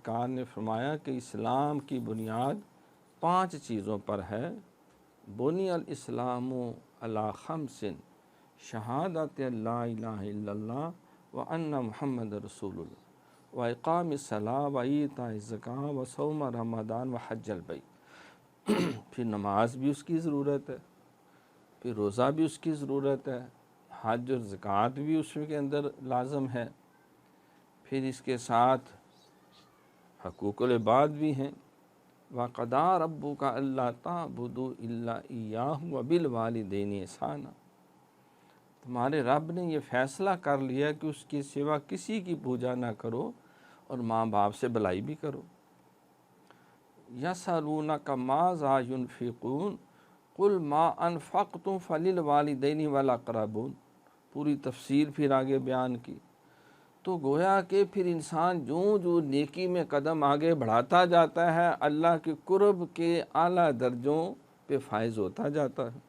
سرکار نے فرمایا کہ اسلام کی بنیاد 5 چیزوں پر ہے۔ بنی الاسلام علی خمس شہادت لا الہ الا اللہ وان محمد رسول اللہ واقام الصلاۃ وایتاء الزکوٰۃ وصوم رمضان وحج البیت۔ پھر نماز بھی اس کی ضرورت ہے، پھر روزہ بھی اس کی ضرورت ہے، حج اور زکوٰۃ بھی اس کے اندر لازم ہے، پھر اس کے ساتھ حقوق العباد بھی ہیں۔ وَقَضَىٰ رَبُّكَ أَلَّا تَعْبُدُوا إِلَّا إِيَّاهُ وَبِالْوَالِدَيْنِ إِحْسَانًا۔ تمہارے رب نے یہ فیصلہ کر لیا کہ اس کے سوا کسی کی پوجا نہ کرو اور ماں باپ سے بھلائی بھی کرو۔ يَسْأَلُونَكَ مَاذَا يُنْفِقُونَ قُلْ مَا أَنْفَقْتُمْ فَلِلْوَالِدَيْنِ وَالْأَقْرَبِينَ، پوری تفصیل پھر آگے بیان کی۔ تو گویا کہ پھر انسان جو نیکی میں قدم آگے بڑھاتا جاتا ہے، اللہ کے قرب کے اعلیٰ درجوں پہ فائز ہوتا جاتا ہے۔